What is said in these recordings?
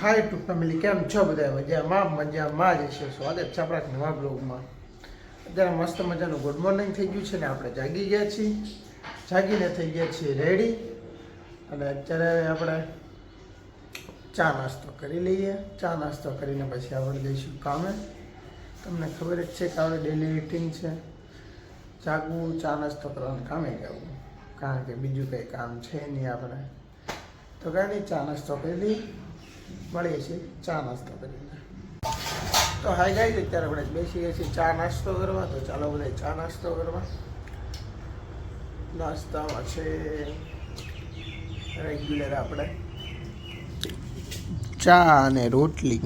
હાય two family, કેમ છો બધા? મજામાં જ છે. સ્વાગત છે આપણા નવા બ્લોગમાં. અત્યારે મસ્ત મજાનું ગુડ મોર્નિંગ થઈ ગયું છે ને આપણે જાગી ગયા છીએ. જાગીને થઈ ગયા છીએ રેડી. અને અત્યારે આપણે ચા નાસ્તો કરી લઈએ. ચા નાસ્તો કરીને પછી આપણે જઈશું કામે. તમને ખબર જ છે કે આપણે ડેલી રૂટીન છે જાગવું, ચા નાસ્તો કરવાનું, કામે જવું, કારણ કે બીજું કંઈ કામ છે નહીં આપણે. તો કાંઈ નહીં, ચા નાસ્તો કરી લઈએ, મળીએ છીએ ચા નાસ્તો કરીને. તો હાઈ ગાઈઝ, અત્યારે આપણે બેસી ગયા છીએ ચા નાસ્તો કરવા. તો ચાલો બધા ચા નાસ્તો કરવા. નાસ્તામાં છે રેગ્યુલર આપણે ચા અને રોટલી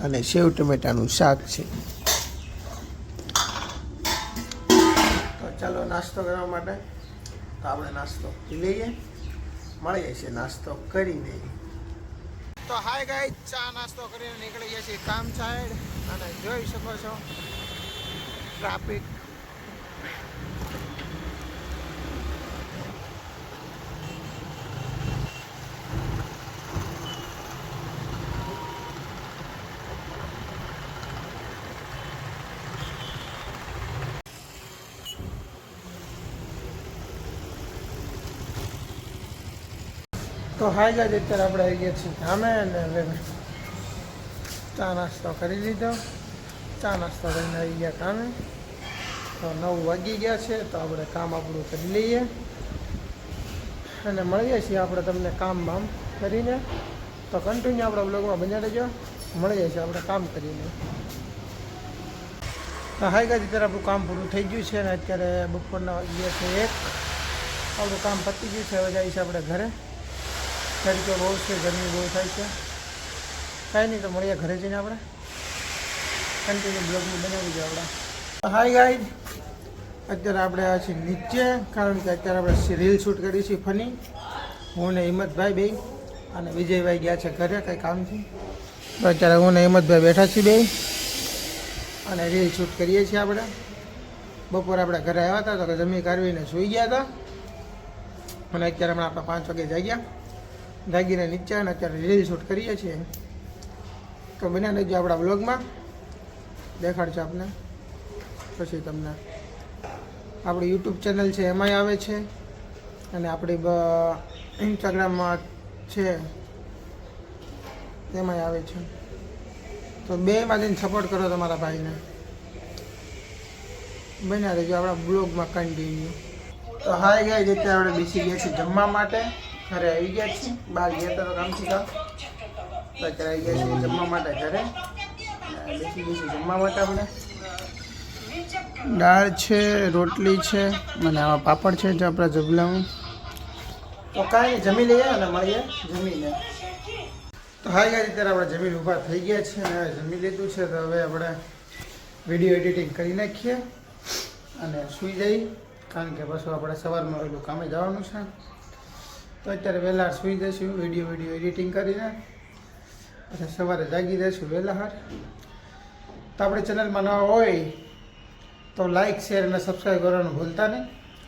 અને સેવ ટમેટાનું શાક છે. તો ચાલો નાસ્તો કરવા માટે તો આપણે નાસ્તો પી લઈએ, મળીએ છીએ નાસ્તો કરીને. તો હાય ગાઈઝ, ચા નાસ્તો કરીને નીકળી ગયા છીએ કામ સાઈડ. અને જોઈ શકો છો ટ્રાફિક. તો હાઈ ગાઈઝ, અત્યારે આપણે આવી ગયા છીએ કામે. અને હવે ચા નાસ્તો કરી લીધો. ચા નાસ્તો કરીને આવી ગયા કામે. તો 9 વાગી ગયા છે. તો આપણે કામ આપણું કરી લઈએ અને મળીએ છીએ આપણે તમને કામ બામ કરીને. તો કન્ટિન્યુ આપણા બ્લોગમાં બન્યા રહેજો. મળીએ છીએ આપણે કામ કરીને. તો હાઈ ગાઈઝ, અત્યારે આપણું કામ પૂરું થઈ ગયું છે. અને અત્યારે બપોરના વાગ્યા છે 1. આપણું કામ પતી ગયું છે. હવે જઈએ છીએ આપણે ઘરે. તડકો બહુ છે, ગરમી બહુ થાય છે. કાંઈ નહીં, તો મળીએ ઘરે જઈને આપણે. કન્ટિન્યુ બ્લોગમાં બનાવી દઈએ આપણે. હાય ગાઈઝ, અત્યારે આપણે આ છીએ નીચે, કારણ કે અત્યારે આપણે રીલ શૂટ કરી છીએ ફની. હું ને હિંમતભાઈ બે અને વિજયભાઈ ગયા છે ઘરે કંઈ કામથી. તો અત્યારે હું ને હિંમતભાઈ બેઠા છીએ બે અને રીલ શૂટ કરીએ છીએ આપણે. બપોરે આપણે ઘરે આવ્યા હતા તો જમી કાઢવીને સૂઈ ગયા હતા. અને અત્યારે હમણાં આપણે 5 વાગે જાગ્યા. જાગીને નીચે અને અત્યારે રીલ શૂટ કરીએ છીએ. તો બન્યા રહેજો આપણા બ્લોગમાં, દેખાડજો આપણે. પછી તમને આપણી યુટ્યુબ ચેનલ છે એમાંય આવે છે અને આપણી ઇન્સ્ટાગ્રામમાં છે એમાંય આવે છે. તો બેમાં જઈને સપોર્ટ કરો તમારા ભાઈને. બન્યા રહેજો આપણા બ્લોગમાં કન્ટિન્યુ. તો હાય ગાઈઝ, અત્યારે આપણે બેસી ગયા છીએ જમવા માટે. ઘરે આવી ગયા છીએ, બહાર ગયા હતા તો કામથી કામ. તો અત્યારે આવી ગયા છીએ જમવા માટે ઘરે. બેસી ગઈ જમવા માટે આપણે. દાળ છે, રોટલી છે અને આમાં પાપડ છે જે આપણા જબલામાં. તો કાંઈ નહીં, જમી લઈએ અને મળીએ જમીને. તો હાઈ ગાઈઝ, અત્યારે આપણે જમીન ઊભા થઈ ગયા છે અને જમી લીધું છે. તો હવે આપણે વિડીયો એડિટિંગ કરી નાખીએ અને સૂઈ જઈએ, કારણ કે પાછું આપણે સવારમાં વહેલું કામે જવાનું છે. તો અત્યારે વહેલા સૂઈ જઈશું વિડીયો એડિટિંગ કરીને. પછી સવારે જાગી જઈશું વહેલા. તો આપણી ચેનલમાં નવા હોય તો લાઇક, શેર અને સબસ્ક્રાઈબ કરવાનું ભૂલતા નહીં.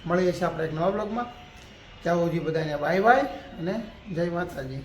મળીએ છીએ આપણે એક નવા બ્લોગમાં. ત્યાં સુધી બધાને બાય બાય અને જય માતાજી.